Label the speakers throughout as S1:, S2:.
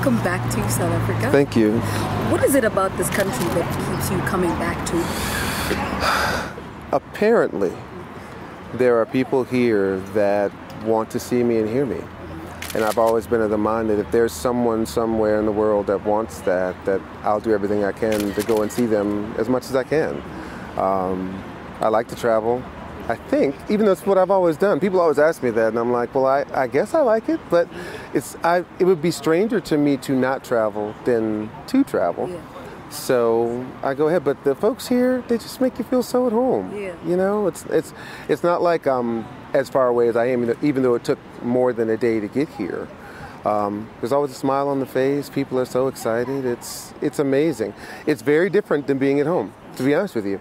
S1: Welcome back to South Africa.
S2: Thank you.
S1: What is it about this country that keeps you coming back to?
S2: Apparently, there are people here that want to see me and hear me. And I've always been of the mind that if there's someone somewhere in the world that wants that I'll do everything I can to go and see them as much as I can. I like to travel. I think, even though it's what I've always done, people always ask me that, and I'm like, well, I guess I like it, but it would be stranger to me to not travel than to travel. Yeah. So I go ahead, but the folks here, they just make you feel so at home. Yeah. You know, it's not like I'm as far away as I am, even though it took more than a day to get here. There's always a smile on the face. People are so excited. It's amazing. It's very different than being at home, to be honest with you.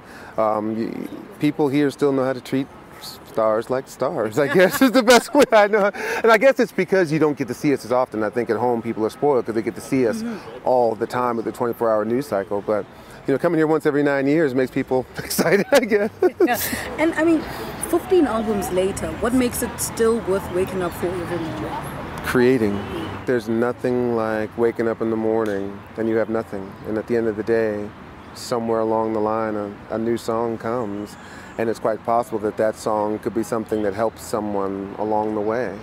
S2: People here still know how to treat stars like stars, I guess is the best way I know. And I guess it's because you don't get to see us as often. I think at home people are spoiled because they get to see us all the time with the 24-hour news cycle. But, you know, coming here once every 9 years makes people excited, I guess.
S1: Yeah. And I mean, 15 albums later, what makes it still worth waking up for every morning?
S2: Creating. There's nothing like waking up in the morning and you have nothing. And at the end of the day, somewhere along the line, a new song comes. And it's quite possible that song could be something that helps someone along the way.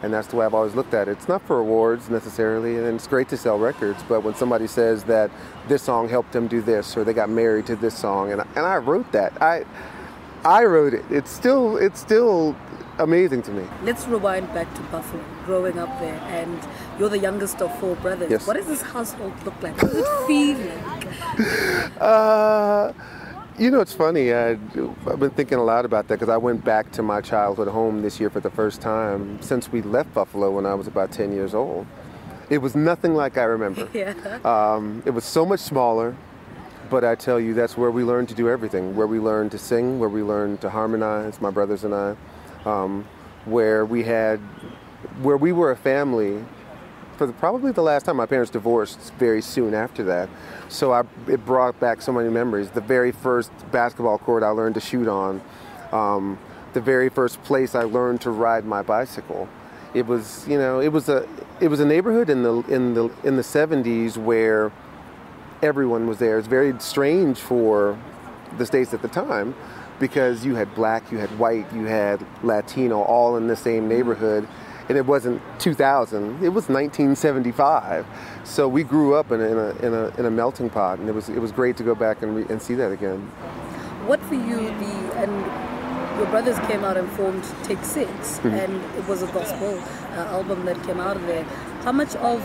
S2: And that's the way I've always looked at it. It's not for awards necessarily, and it's great to sell records, but when somebody says that this song helped them do this, or they got married to this song, and I wrote that. I wrote it. It's still amazing to me.
S1: Let's rewind back to Buffalo, growing up there, and you're the youngest of 4 brothers.
S2: Yes.
S1: What does this household look like? What does it feel like?
S2: You know, it's funny. I've been thinking a lot about that because I went back to my childhood home this year for the first time since we left Buffalo when I was about 10 years old. It was nothing like I remember. Yeah. It was so much smaller, but I tell you, that's where we learned to do everything, where we learned to sing, where we learned to harmonize, my brothers and I, where we were a family. For probably the last time. My parents divorced very soon after that. So it brought back so many memories. The very first basketball court I learned to shoot on. The very first place I learned to ride my bicycle. It was, you know, it was a neighborhood in the 70s where everyone was there. It's very strange for the States at the time because you had black, you had white, you had Latino all in the same neighborhood. And it wasn't 2000; it was 1975. So we grew up in a melting pot, and it was great to go back and see that again.
S1: What for you? And your brothers came out and formed Take 6, and it was a gospel album that came out of there. How much of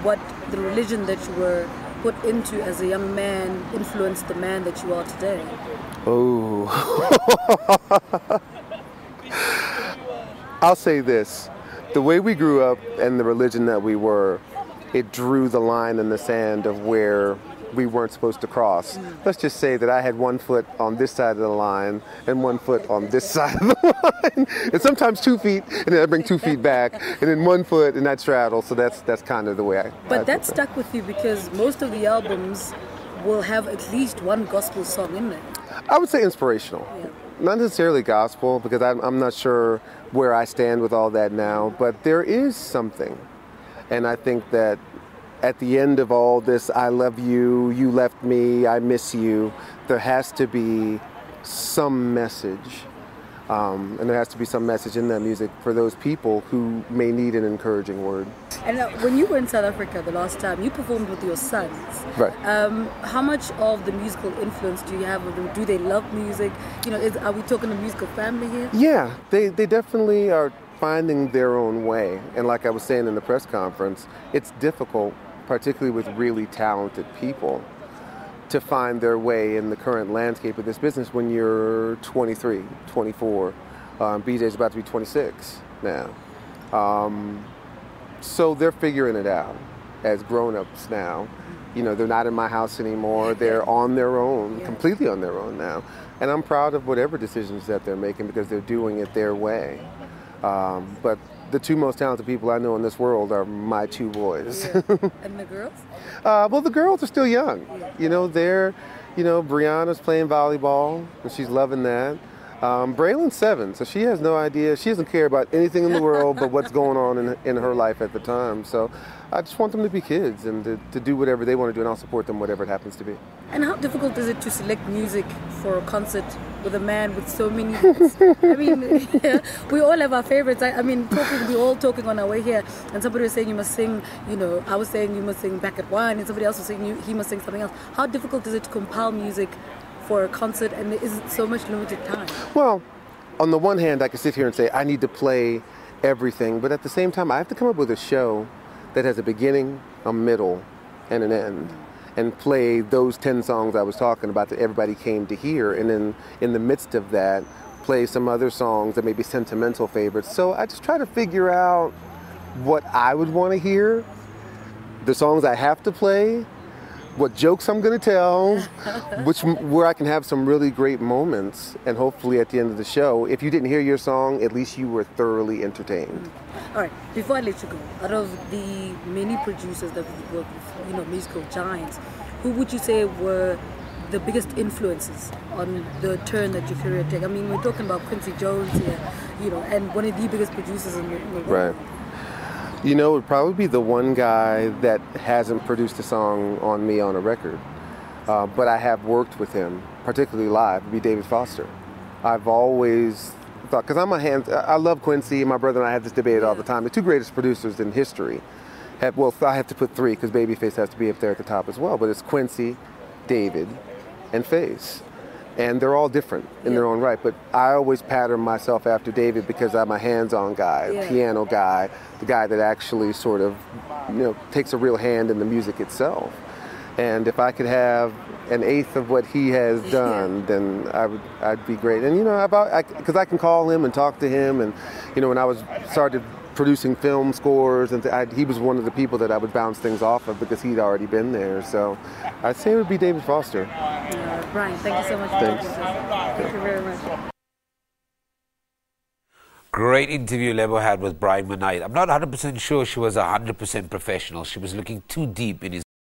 S1: what the religion that you were put into as a young man influenced the man that you are today?
S2: Oh, I'll say this. The way we grew up and the religion that we were, it drew the line in the sand of where we weren't supposed to cross. Let's just say that I had 1 foot on this side of the line and 1 foot on this side of the line. And sometimes 2 feet, and then I bring 2 feet back, and then 1 foot, and I straddle. So that's kind of the way
S1: But that stuck with you because most of the albums will have at least one gospel song in there.
S2: I would say inspirational. Yeah. Not necessarily gospel, because I'm not sure where I stand with all that now, but there is something. And I think that at the end of all this, I love you, you left me, I miss you, there has to be some message. And there has to be some message in that music for those people who may need an encouraging word.
S1: And when you were in South Africa the last time, you performed with your sons.
S2: Right.
S1: How much of the musical influence do you have of them? Do they love music? You know, are we talking a musical family here?
S2: Yeah, they definitely are finding their own way. And like I was saying in the press conference, it's difficult, particularly with really talented people, to find their way in the current landscape of this business when you're 23, 24. BJ's about to be 26 now. So they're figuring it out as grown-ups now. You know, they're not in my house anymore. They're on their own, completely on their own now. And I'm proud of whatever decisions that they're making because they're doing it their way. But the 2 most talented people I know in this world are my 2 boys.
S1: And the girls?
S2: Well, the girls are still young. You know, Brianna's playing volleyball, and she's loving that. Braylon's 7, so she has no idea. She doesn't care about anything in the world but what's going on in her life at the time. So I just want them to be kids and to do whatever they want to do, and I'll support them whatever it happens to be.
S1: And how difficult is it to select music for a concert with a man with so many hits? I mean, we all have our favorites. I mean, we're all talking on our way here, and somebody was saying you must sing, you know, I was saying you must sing Back at One, and somebody else was saying he must sing something else. How difficult is it to compile music for a concert, and there isn't so much limited time?
S2: Well, on the one hand, I can sit here and say I need to play everything, but at the same time, I have to come up with a show that has a beginning, a middle, and an end, and play those 10 songs I was talking about that everybody came to hear, and then in the midst of that, play some other songs that may be sentimental favorites. So I just try to figure out what I would want to hear, the songs I have to play, what jokes I'm going to tell, where I can have some really great moments, and hopefully at the end of the show, if you didn't hear your song, at least you were thoroughly entertained.
S1: All right, before I let you go, out of the many producers that we've worked with, you know, musical giants, who would you say were the biggest influences on the turn that your career took? I mean, we're talking about Quincy Jones here, you know, and one of the biggest producers in the world.
S2: Right. You know, it would probably be the one guy that hasn't produced a song on me on a record. But I have worked with him, particularly live, would be David Foster. I've always thought, because I love Quincy, and my brother and I have this debate all the time. The two greatest producers in history, well, I have to put 3, because Babyface has to be up there at the top as well, but it's Quincy, David, and Face. And they're all different in their own right. But I always pattern myself after David because I'm a hands-on guy, piano guy, the guy that actually sort of, you know, takes a real hand in the music itself. And if I could have an eighth of what he has done, then I'd be great. And, you know, because I can call him and talk to him. And, you know, when I started producing film scores, and he was one of the people that I would bounce things off of because he'd already been there. So I'd say it would be David Foster.
S1: Brian, thank you so much for talking to us. Thank you very much.
S3: Great interview Lebo had with Brian McKnight. I'm not 100% sure she was 100% professional. She was looking too deep in his